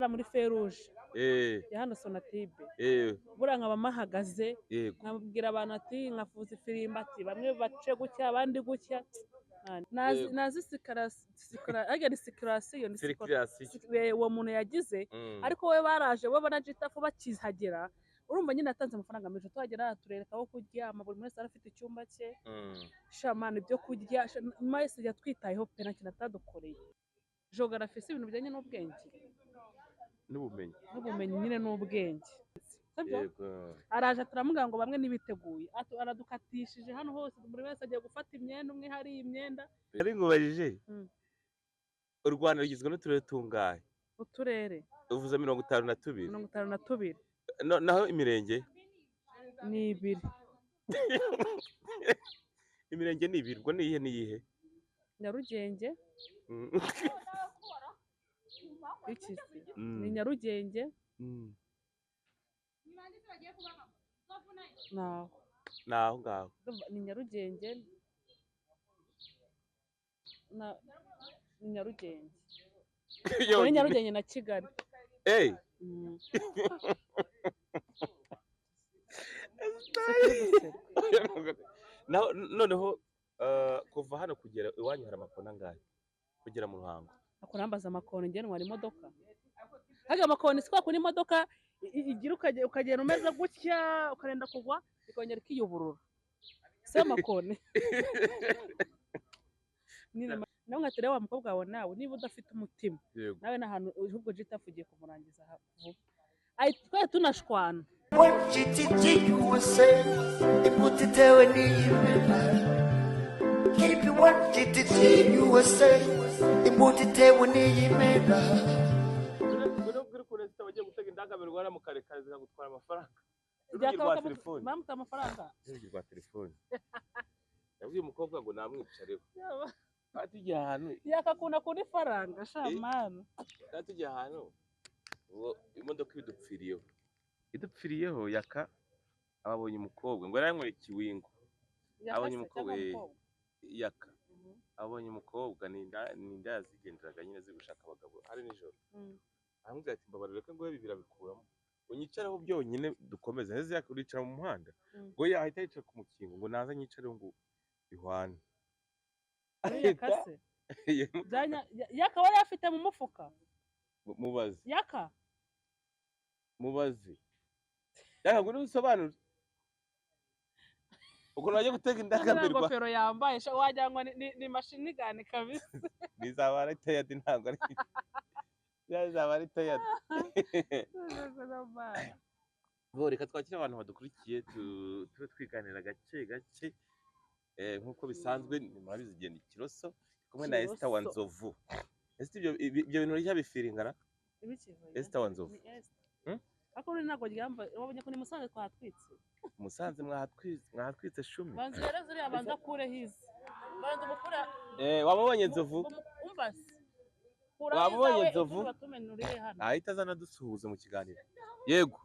muri Feruje ya hano Sonatibe buriya nkaba mahagaze nkabwira abantu ati nkafuza ifirimba ati bamwe bace gutya abandi gutya nazi sikirasiyo uwo muntu yagize ariko we baraje we banagitafu bakihagera urumva nyine atanze amafaranga menshi tuhagera turereka aho kuryama buri wese arafite icyumba cye shamana ibyo kurya nyuma yose yatwitayeho pe nta kintu atadukoreye geography si ibintu bijyanye n'ubwenge n'ubumenyi nyine n'ubwenge araje turamubwira ngo bamwe nibiteguye aradukatishije hano hose buri wese agiye gufata imyenda umwe hari imyenda ari ngubajije u Rwanda rugizwe n'uturere tungahe uturere uvuze 52 52 naho imirenge ni 2 imirenge ni 2 ubwo niyihe Nyarugenge iki ni Nyarugenge naho ngaho ni Nyarugenge ni Nyarugenge ni Nyarugenge na Kigali noneho kuva hano kugera iwanyu hari amakona angahe kugera mu Ruhango akurambaza amakona ngenwa ari imodoka haga amakona sikwa kuri imodoka igira ukagenda umeze gutya ukarenda kugwa ikongera ikiyuburura se amakona nawe nkatere wa mukobwa wawe nawe niba udafite umutima nawe nahantu ahubwo jitafugiye kumurangiza vuba twa tunashwana indangamirwa mu karekare zikagutwara amafaranga bamuta amafaranga rwa telefone yabwiye umukobwa ngo namwicareho atujye ahantu yakakunda kuri faranga shamana atujye ahantu ngo imodoka idupfiriyeho yaka ababonye umukobwa ngo yaranyweye ikiwingo abonye umukobwa yaka abonye umukobwa ni inda yazigenderaga nyine zigushaka abagabo hari nijoro aramubwira ati mbabarira ko ngo birabikuramo unyicaraho byonyine dukomeze neze yakuricara mu muhanda ngo yahita yicara ku mukingo ngo naza nyicareho ngo bihwane yakase yaka wari afite mu mufuka mubazi yaka ngo nusobanure ukuntu waje gutega indangamirwa ingofero yambaye wagira ngo ni mashini gani kabisa nizaba ari tayadi ntabwo ari yazaba ari tayadi reka twakira abantu badukurikiye tube twiganira gake nk'uko bisanzwe murabizi igenda ikiroso kumwe na Esther wa Nzovu ibyo bintu rya bifiringana Esther wa Nzovu ako ntago ryambaye wabonye ko ni Musanze twatwitse Musanze mwatwitse shumi banze rero zuri abanza kure hizi banze umukura wamubonye Nzovu umbase wamubonye Nzovu ahita azana dusuhuza mu kiganiro yego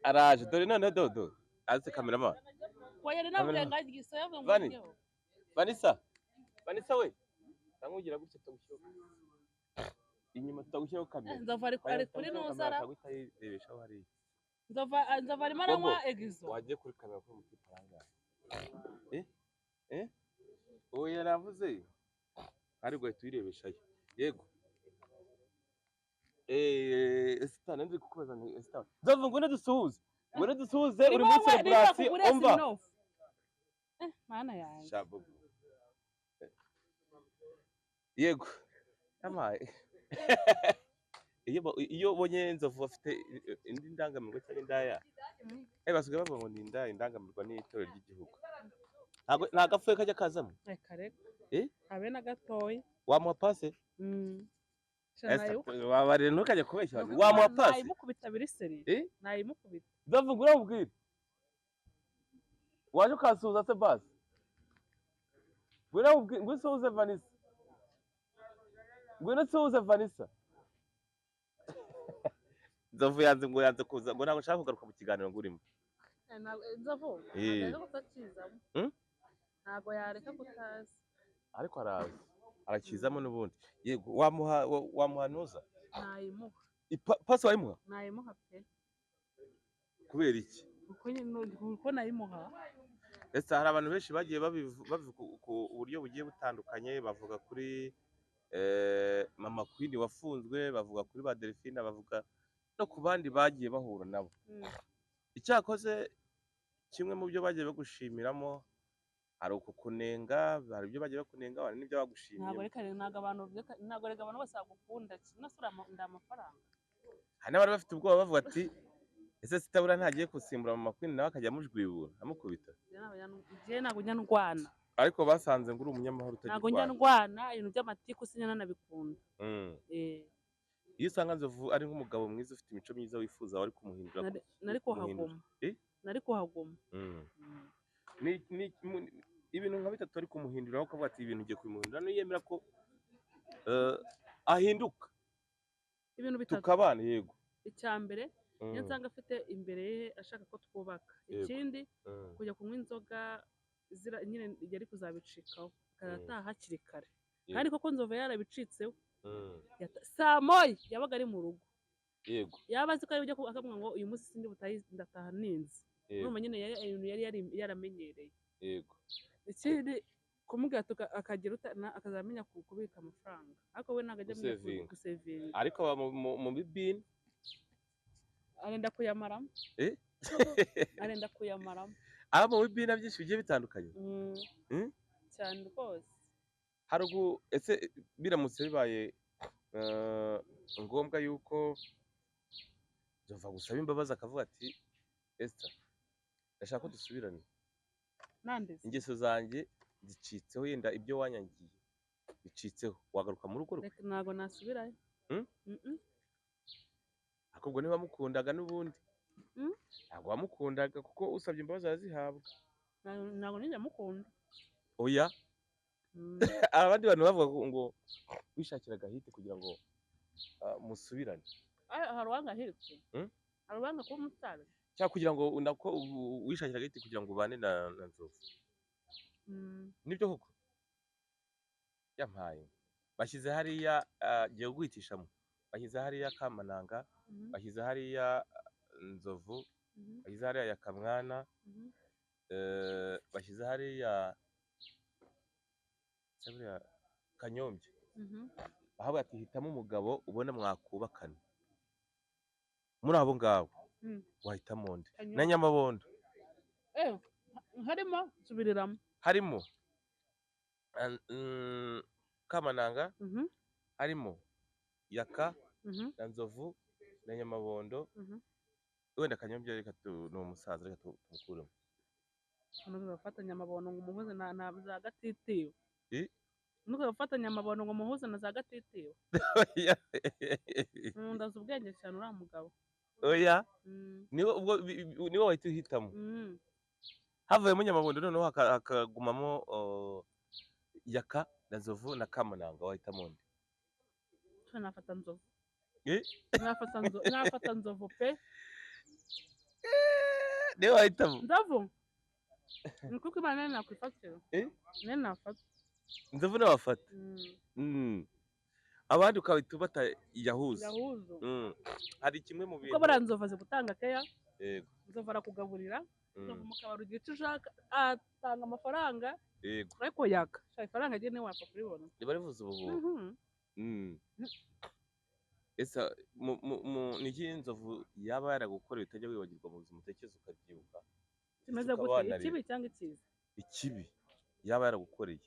araje dore none dodo aze cameraman wayere nabwe ngagiso yabwe ngo Vanessa we tangugira gutya tagushyira inyuma tagushyiraho kamera Nzova ari kuri nuzara tagutayirebeshaho hari Nzova ari maranywa egizo wagiye kuri kamera ko mutiparanga oya yaravuze ari gwe tuyirebeshayo yego Esther nandi kukubaza ni Esther Nzova ngo dusuhuze uri muri celebration umva mana yanjye shabubu yego amaye iyo bonye Nzovu afite indi ndangamirwa cyangwa indaya basigaye bavuga ngo ni indangamirwa n'itorero ry'igihugu nta gafuye kajya kazamo habe na gatoya wamuha pase wabarira ntukajya kubeshya wamuha pase nayimukubita biriseri nayimukubita Nzovu urabubwira waje ukasuhuza se basi ngo usuhuze Vanessa Nzovu yanze kuza ngo ntabwo nshaka kugaruka mu kiganiro ngo urimo Nzovu ntabwo yareka kutaza ariko arakizamo n'ubundi yego wamuhanuza nayimuha pasi wayimuha nayimuha pe kubera iki kuko nayimuha. ese hari abantu benshi bagiye babivuga ku buryo bugiye butandukanye, bavuga kuri mama Queen wafunzwe, bavuga kuri ba Delphine, bavuga no ku bandi bagiye bahura nabo. Icyakoze kimwe mu byo bagiye bagushimiramo hari ukukunenga, hari ibyo bagiye bakunenga, hari n'ibyo bagushimiye. Ntabwo reka abantu bose bagukunda kinasura amafaranga. Hari n'abari bafite ubwoba bavuga ati ese Sitabura ntagiye gusimbura mama Queen nawe akajya amujwibura amukubita. Je ntabwo njya ndwana. Ariko basanze ngo uri umunyamahoro utagira. Ntabwo njya ndwana, ibintu by'amatiku sinya nanabikunda. Iyo usanga Nzovu ari nk'umugabo mwiza ufite imico myiza wifuza wari kumuhindura. Nari kuhagoma. Nari kuhagoma. Ibintu nka bitatu ari kumuhindura ukavuga ati ibintu ugiye kumuhindura no yemera ko ahinduka. Ibintu bitatu tukabana yego. Icyambere iyo nsanga afite imbere ye ashaka ko twubaka. Ikindi kujya kunywa inzoga nyine yari kuzabicikaho karataha hakiri kare. Kandi koko Nzovu yarabicitseho. Saa moya yabaga ari mu rugo. Yego. Yaba azi ko ari ujya akamwa ngo uyu munsi sindi butayi ndataha ninzi. Urumva nyine yari yaramenyereye. Yego. Ikindi kumubwira akagira akazamenya kubika amafaranga. Ariko we ntabwo ajya amenya gusevinga. Ariko mu bibini arenda kuyamaramo. Arenda kuyamaramo. Aba mu bibina byinshi bigiye bitandukanye. Cyane rwose. Harugu ese biramutse bibaye ngombwa yuko Nzova gusaba imbabazi akavuga ati Esther ndashaka ko dusubirane. Nandeze. Ingeso zanjye zicitseho yenda ibyo wanyangiye bicitseho wagaruka mu rugo rwe. Ntabwo nasubirayo. Akubwo niba mukundaga n'ubundi. Ntabwo wamukundaga kuko usabye imbabazi arazihabwa. Ntabwo ninjya mukunda. Oya. Abandi bantu bavuga ngo wishakiraga hite kugira ngo musubirane. Hari uwanga hite. Hari uwanga kuba umusitari. Cyangwa kugira ngo nako wishakiraga hite kugira ngo ubane na Nzovu. Nibyo koko. Yampaye. Bashyize hariya giye guhitishamo. Bashyize hariya Kamananga, bashyize hariya Nzovu, bashyize hariya ya Kamwana, bashyize hariya Kanyombya. Aho ati hitamo umugabo ubona mwakubakana. Muri abo ngabo wahitamo nde? Na Nyamabondo. Harimo subiriramo. Harimo Kamananga, harimo Yaka na Nzovu na Nyamabondo. Wenda Kanyombya reka ni umusaza reka tumukuremo. Nuko bafata Nyamabondo ngo umuhuze na za Gatitiyo. Nuko bafata Nyamabondo ngo umuhuze na za Gatitiyo. Ndaza ubwenge cyane uriya mugabo. Oya. Niwo wahita uhitamo. Havuyemo Nyamabondo noneho hakagumamo Yaka na Nzovu na Kamananga wahitamo nde? Nafata Nzovu. Nafata Nzovu pe. Niwe wahitamo. Nzovu. Nikuko Imana nakwifatira. Nene nafata. Nzovu nawe wafata. Abandi ukahita ubata Yahuza. Hari kimwe mu bintu. Kuko bara Nzovu azi gutanga keya. Yego. Nzovu arakugaburira. Nzovu mukabara ugiye ushaka atanga amafaranga. Yego. Ariko Yaka. Shaka ifaranga agiye ne wapfa kuribona. Niba rivuze ubuhuha. Esa niki Nzovu yaba yaragukoreye utajya wibagirwa mu buzima utekereza ukabyibuka. Kimaze gute ikibi cyangwa ikiza? Ikibi yaba yaragukoreye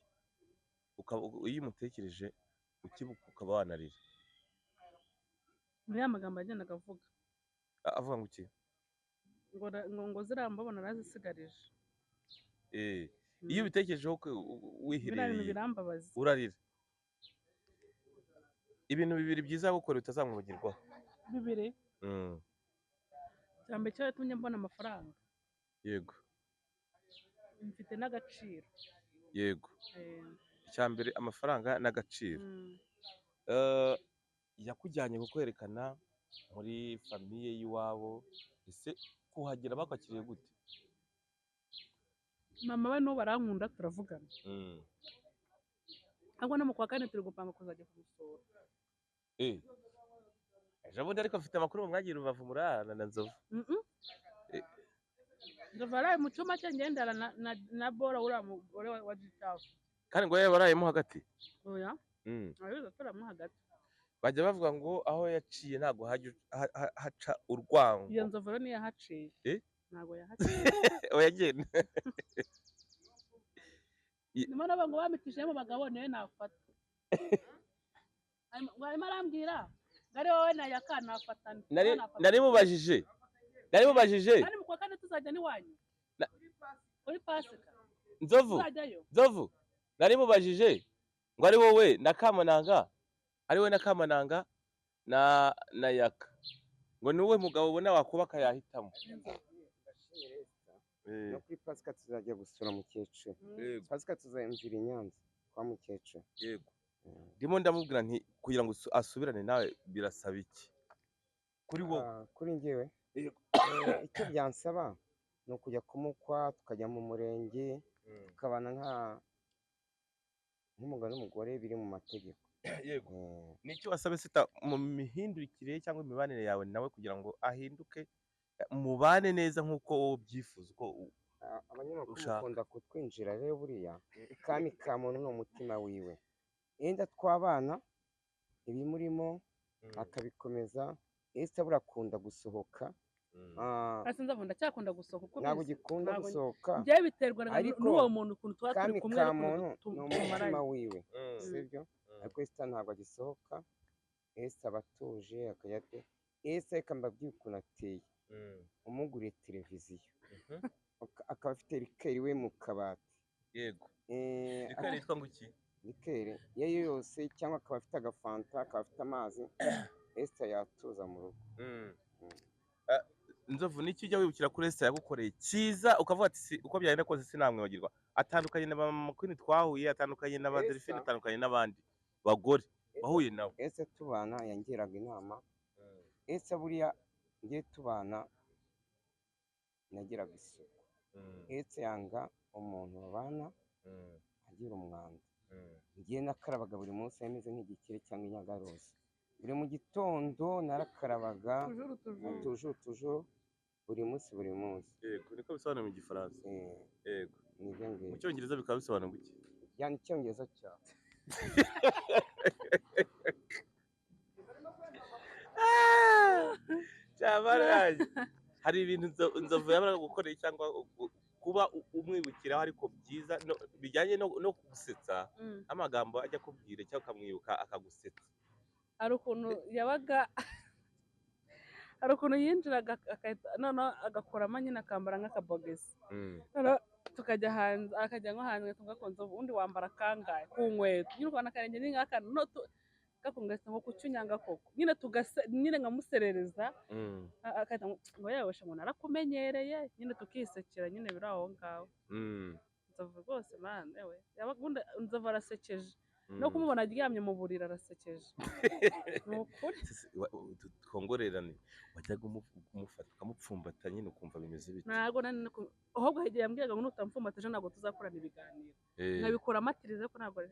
iyo umutekereje ukibuka ukaba wanarira. Muri ya magambo agenda akavuga. Avuga ngo iki? Ngo zirambabona nazisigarije. Iyo ubitekerejeho wihiririye birambabaza. Urarira. Ibintu bibiri byiza gukora utazamwibagirwaho. Bibiri? Cyambe cyo yatumye mbona amafaranga. Yego. Mfite n'agaciro. Yego. Icyambere amafaranga n'agaciro. Yakujyanye kukwerekana muri famiye y'iwabo. Ese kuhagera bakwakiriye gute? Mama we no barankunda turavugana. Ahubwo no mu kwa kane turi gupanga kuzajya kumusura. ejo bundi ariko afite amakuru mwagira Rubavu murarana na Nzovu. Eh, Nzovu yaraye mu cyumba cye ngendana na Bora uriya mugore wa Gitafu. kandi ngo yaba barayemo hagati. Oya abiza turamo hagati. Bajya bavuga ngo aho yaciye ntago haca urwango. Iyo Nzovu rero niyo yahaciye. Ntago yahaciye. Oya genda. Ndimo nabo ngo bamitishije mu bagabo niwe nafata. Arimo arambwira ngari wowe na Yaka nafatana. Nari mubajije. Kandi mu kwa kane tuzajya niwanyu. Kuri Pasika. Nzovu. Nari mubajije ngo ari wowe na Kamananga. Ari we na Kamananga na Yaka. Ngo ni wowe mugabo ubona wakubaka yahitamo. No kuri Pasika tuzajya gusura mukecuru. Pasika tuzayumvira i Nyanza kwa mukecuru. Yego. Ndimo ndamubwira nti kugira ngo asubirane nawe birasaba iki? Kuri wowe. Kuri njyewe. Icyo byansaba ni ukujya kumukwa tukajya mu murenge tukabana nk'umugabo n'umugore biri mu mategeko. Yego. Niki wasabe sita mu mihindurikire cyangwa imibanire yawe nawe kugira ngo ahinduke mubane neza nkuko wowe byifuza uko abanyamakuru bakunda kutwinjira rero buriya kami ka muntu no mutima wiwe. Enda twabana ibimurimo akabikomeza ese burakunda gusohoka. Ase ndavunda cyakunda gusohoka uko ntabwo gikunda gusohoka. Bye biterwa n'uwo muntu ukuntu twaturi kumwe ariko no mutima wiwe. Sibyo? Ariko ese ntabwo agisohoka. Ese abatuje akajya ese akambabwiye ukuntu ateye. Umuguriye televiziyo akaba afite rikeri we mu kabati. Yego. Rikeri yitwa ngo iki? Rikeri yeyo yose cyangwa akaba afite agafanta akaba afite amazi ese yatuza mu rugo. Nzovu niki ujya wibukira kuri ese yagukoreye cyiza ukavuga ati uko byagenda kose sinamwe bagirwa atandukanye na Mama Queen twahuye atandukanye na ba Delphine atandukanye n'abandi bagore bahuye nawe. Ese tubana yangiraga inama. Ese buriya ngiye tubana nagiraga isuku. Ese yanga umuntu babana agira umwanda. Ngiye nakarabaga buri munsi yameze nk'igikire cyangwa inyagarozi. Buri mu gitondo narakarabaga tujuru buri munsi. Yego niko bisobanura mu Gifaransa. Yego. Mu Cyongereza bikaba bisobanura ngo iki? Yani Icyongereza cyawe. Cyabaraye. Hari ibintu Nzovu yabara gukorera cyangwa kuba umwibukiraho ariko byiza bijyanye no gusetsa amagambo ajya kubwira cyangwa ukamwibuka akagusetsa. Hari ukuntu yabaga hari ukuntu yinjiraga none agakoramo nyine akambara nk'akabogesi. Tukajya hanze akajya nko hanze tugakonza ubundi wambara kangahe ku nkweto nyine ukabona akarenge ni nk'akantu gakungasa ngo kucyunyanga koko nyine nkamuserereza akahita ngo yewe ngo narakumenyereye nyine tukisekera nyine biri aho ngaho. Nzovu rwose mwana yewe Nzovu arasekeje no kumubona aryamye mu buriri arasekeje. Ni ukuri twongorerane wajyaga umufata ukamupfumbata nyine ukumva bimeze bite? Ntabwo ahubwo yagiye ambwiraga ngo nutamupfumbata ejo ntabwo tuzakorana ibiganiro. Nkabikora amatirize ko ntabwo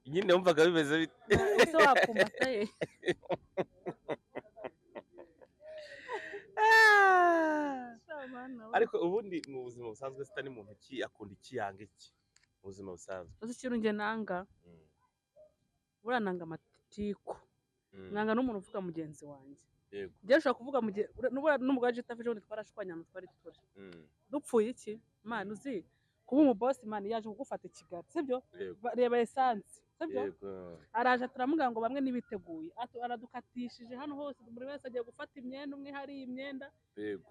nyine wumvaga bimeze bite? Ese wapfumbata ye? Ariko ubundi mu buzima busanzwe sita ni muntu ki akunda ikiyanga iki mu buzima busanzwe? Uzi ikintu njye nanga? Buriya nanga amatiku. Nanga n'umuntu uvuga mugenzi wanjye. Yego. Njye ushobora kuvuga n'umugore Gitafu ejo bundi twarashwanyana twari turi. Dupfuye iki? Mana uzi kuba umubosi Mana yaje kugufata i Kigali sibyo? Reba esansi sibyo? Araje turamubwira ngo bamwe nibiteguye aradukatishije hano hose buri wese agiye gufata imyenda umwe hari imyenda.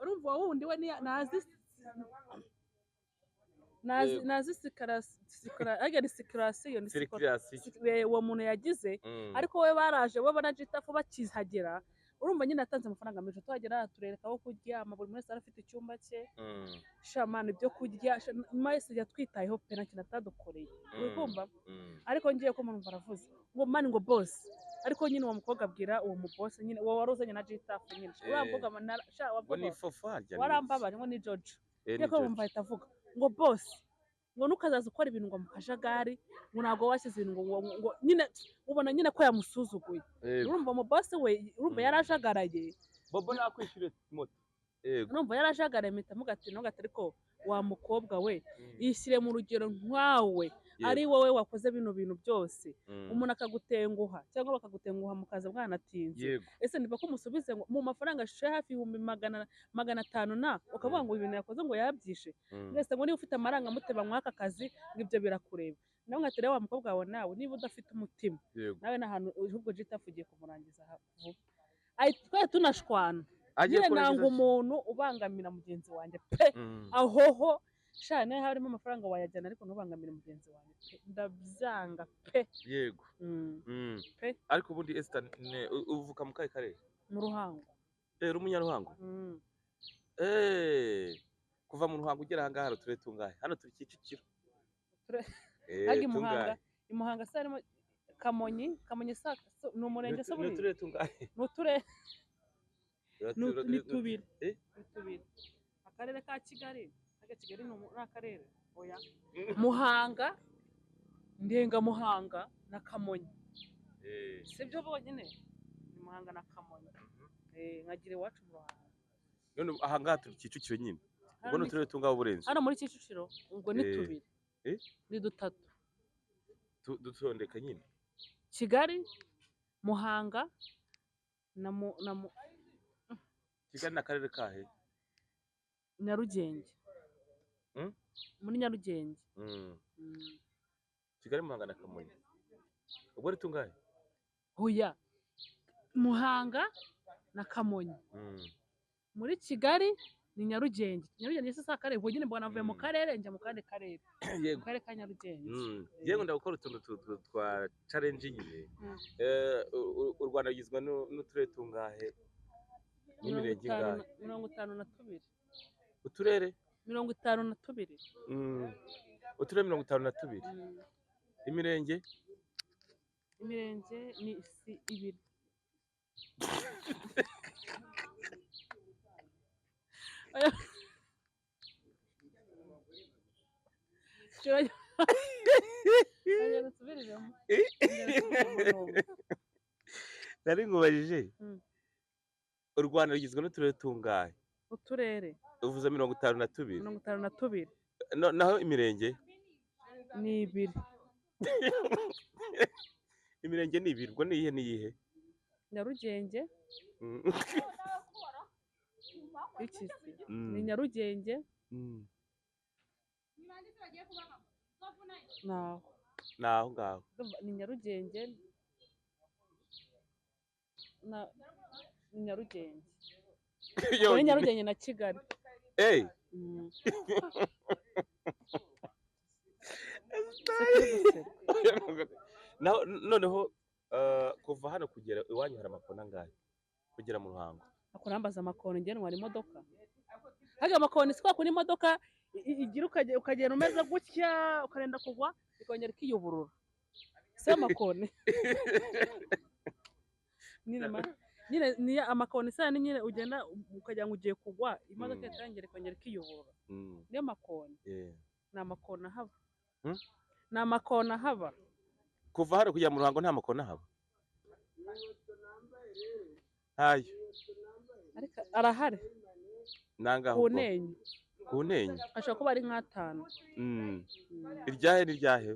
Urumva wundi we nazi sikirasiyo uwo muntu yagize ariko we baraje we bona Gitafu bakihagera. Urumva nyine atanze amafaranga menshi tuhagera turereka aho kuryama buri wese arafite icyumba cye. Shamana ibyo kurya mwese yatwitayeho pe nta kintu atadukoreye. Urumva ariko ngiye ko umuntu baravuze ngo mani ngo boss ariko nyine uwo mukobwa abwira uwo muboss nyine uwo waruzanye na Gitafu nyine uriya mukobwa warambabaje ngo ni George. Yego bumva ahita avuga ngo boss ngo nukazaza ukora ibintu ngo mu kajagari ngo ntabwo washyize ibintu ngo nyine ubona nyine ko yamusuzuguye. Urumva mu boss we urumva yarajagaraye. Bobo nakwishyure moto. Urumva yarajagaraye mpita muga ati ariko wa mukobwa we yishyire mu rugero nkwawe ari wowe wakoze bino bintu byose umuntu akagutenguha cyangwa bakagutenguha mu kazi bwanatinze ese niba ko umusubize ngo mu mafaranga ashishe hafi 500 na ukavuga ngo ibintu yakoze ngo yabyishe mwese ngo niba ufite amarangamutima mwaka kazi ngibyo birakureba nawe ngatire wa mukobwa wawe nawe niba udafite umutima nawe nahantu ahubwo jitafugiye kumurangiza vuba twe tunashwana nyine nanga umuntu ubangamira mugenzi wanjye pe ahoho shane harimo amafaranga wayajyana ariko nubangamira mugenzi wanjye pe ndabyanga pe yego pe ariko ubundi Esther uvuka mu kahe karere mu Ruhango Rumunyaruhango kuva mu Ruhango ugera aha ngaha turere tungahe hano turi Kicukiro hagi Muhanga se harimo Kamonyi sa ni umurenge se buri turere tungahe n'uturere ni tubiri akarere ka Kigali ni akarere oya Muhanga Ndenga Muhanga na Kamonyi sibyo bonyine ni Muhanga na Kamonyi nkagire iwacu mu Ruhango none aha ngaha turi Kicukiro nyine ubwo n'uturere tungaho uburenze hano muri Kicukiro ubwo ni tubiri ni dutatu dutondeka nyine Kigali Muhanga na Kigali na karere kahe Nyarugenge muri Nyarugenge Kigali Muhanga na Kamonyi ubwo ari tungahe oya Muhanga na Kamonyi muri Kigali ni Nyarugenge se akarere ubwo nyine mbona navuye mu karere njya mu kandi karere mu karere ka Nyarugenge yego ndagukora utuntu twa challenge nyine u Rwanda rugizwe n'uturere tungahe n'imirenge ingahe 52 uturere 52 uturere 52 imirenge ni isi ibiri nari nkubajije u Rwanda rugizwe n'uturere tungahe uturere uvuze 52 52 naho imirenge ni ibiri imirenge ni ibiri ubwo niyihe Nyarugenge ni Nyarugenge naho ngaho ni Nyarugenge ni Nyarugenge ni Nyarugenge na Kigali noneho kuva hano kugera iwanyu hari amakona angahe kugera mu Ruhango akurambaza amakona ngene wari imodoka haga amakona sikwa kuri imodoka igira ukagenda umeze gutya ukarenda kugwa ikongera ikiyuburura se amakona nyine ni amakona isa nyine ugenda ukajya ngo ugiye kugwa imodoka itangire ikongera ikiyuburura niyo makona na makona haba na makona haba kuva hano kujya mu Ruhango nta makona haba hayo ariko arahari nangaho ku Ntenyo ashobora kuba ari nk'atanu iryahe n'iryahe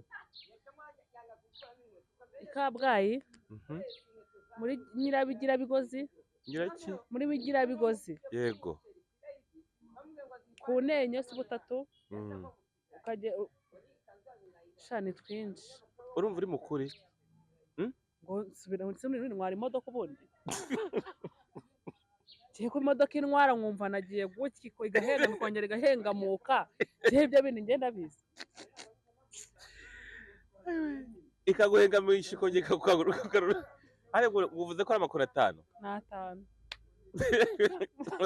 Kabgayi muri Nyirabigirabigozi muri Bigirabigozi yego ku Ntenyo si butatu ukajya shani twinshi urumva uri mukuri ngo nsubira ntwara imodoka ubundi gihe ko imodoka intwara nkumva nagiye gutya igahenga ikongera igahengamuka gihe ibyo bintu ngenda bizi ikaguhengamisha ikongera ikagugarura ariko uvuze ko ari amakuru 5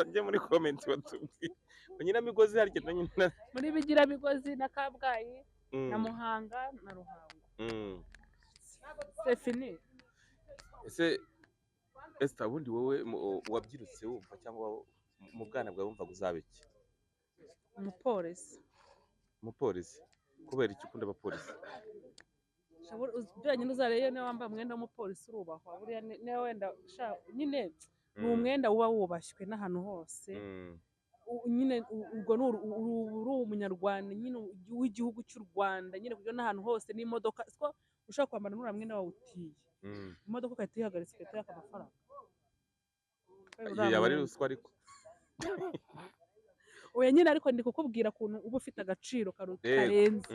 njye muri comment watubwiye Nyiramigozi harya na nyina muri Bigirabigozi na Kabgayi na Muhanga na Ruhango c'est fini ese Esther ubundi wowe wabyirutse wumva cyangwa mu bwana bwawe wumva guzabiki umupolisi kubera iki ukunda abapolisi? byonyine uzarebe niba wambaye umwenda w'umupolisi urubahwa buriya niba wenda nyine ni umwenda uba wubashywe n'ahantu hose nyine ubwo uri umunyarwanda nyine w'igihugu cy'u Rwanda nyine kuburyo n'ahantu hose n'imodoka siko ushobora kwambara n'uriya mwenda wawutiye imodoka ugahita uyihagaritse ugahita yaka amafaranga yaba ari ruswa ariko oya nyine ariko ndi kukubwira ukuntu uba ufite agaciro karenze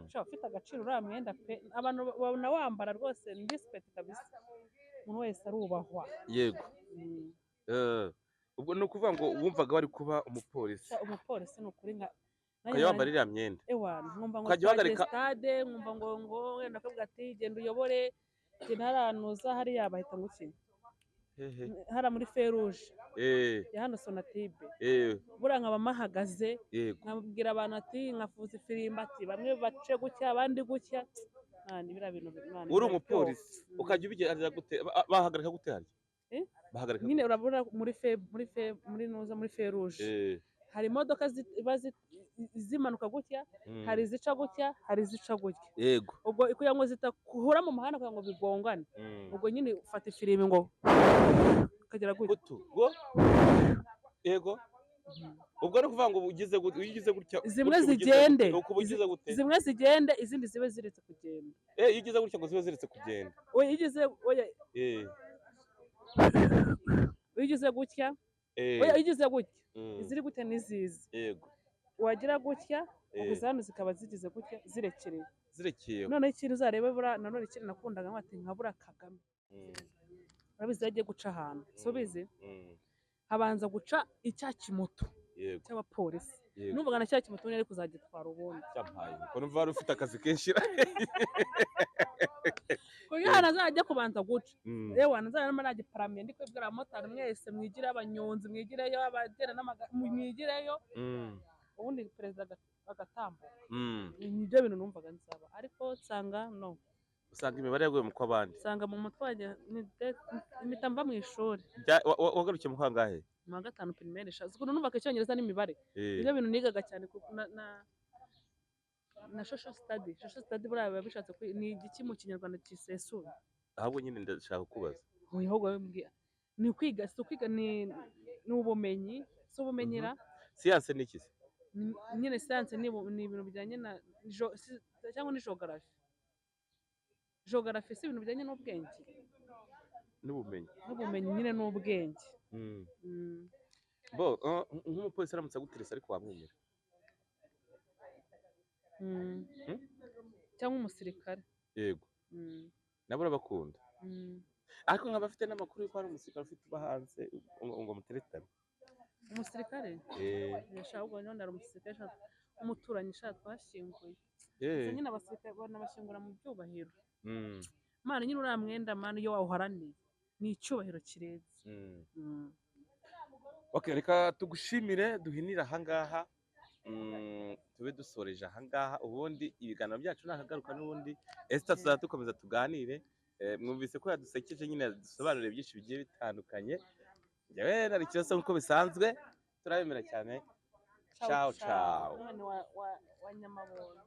ushobora ufite agaciro uriya mwenda pe abantu babona wambara rwose ni respect kabisa umuntu wese arubahwa yego ubwo ni ukuvuga ngo wumvaga wari kuba umupolisi ni ukuri nka ukajya wambara iriya myenda nkumva ngo twagiye stade nkumva ngo wenda akavuga ati genda uyobore genda haranuza hariya bahita ngo iki hara muri feruje ya hano sonatibe buriya nkaba mahagaze nkabwira abantu ati nkafuza ifirimba ati bamwe bace gutya abandi gutya biriya bintu uri umupolisi ukajya ubigerageza gute bahagarika gute hari nyine urabona muri feruje hari imodoka zimanuka gutya hari izica gutya hari izica gutya yego ubwo kugira ngo zitahura mu muhanda kugira ngo bigongane ubwo nyine ufata ifirimbi ngo ukagera gutya yego ubwo ni ukuvuga ngo ugize gutya zimwe zigende izindi zibe ziretse kugenda iyo ugize gutya ngo zibe ziretse kugenda ugize gutya iziri gutya n'izizi yego wagira gutya ubwo hano zikaba zigize gutya zirekeye noneho ikintu uzarebe nanone ikintu nakundaga nkabura Kagame urabizi iyo agiye guca ahantu so bizi habanza guca icya kimoto cy'abapolisi numvaga na cya kimoto nyine ari kuzagitwara ubundi ko numva wari ufite akazi kenshi kuko hano azajya kubanza guca yewe nazajya nagiparamiye ndi kwibwira abamotari mwese mwigire abanyonzi mwigireyo abagenda n'amagare mwigireyo ubundi perezida agatambuka nibyo bintu numvaga nzaba ariko nsanga no usanga imibare yaguye mu kw'abandi usanga mu mutwe wanjye impita mva mu ishuri wagarukiye mu kangahe mu wa gatanu primaire ukuntu numvaga icyongereza n'imibare nibyo bintu nigaga cyane na social study buriya biba bishatse ni igiki mu kinyarwanda kisesuye ahubwo nyine ndashaka kubaza ni ukwiga si ukwiga ni ubumenyi si ubumenyera siyanse ni iki nyine siyanse ni ibintu bijyanye na cyangwa ni geography si ibintu bijyanye n'ubwenge n'ubumenyi nyine n'ubwenge nk'umupolisi aramutse aguteresa ariko wamwemera cyangwa umusirikare yego nabo urabakunda ariko nkaba afite n'amakuru y'uko hari umusirikare ufite uba hanze ngo muteretane umusirikare ahubwo nyine hari umusirikare umuturanyi twashyinguye nyine abasirikare banabashyingura mu byubahiro mana nyine uriya mwenda mana iyo wawuharaniye ni icyubahiro kirenze reka tugushimire duhinire ahangaha tube dusoreje ahangaha ubundi ibiganiro byacu nakagaruka n'ubundi Esther tuzajya dukomeza tuganire mwumvise ko yadusekeje nyine yadusobanurire byinshi bigiye bitandukanye njyewe nari ikibazo nk'uko bisanzwe turabemera cyane ciao ciao wa Nyamabongo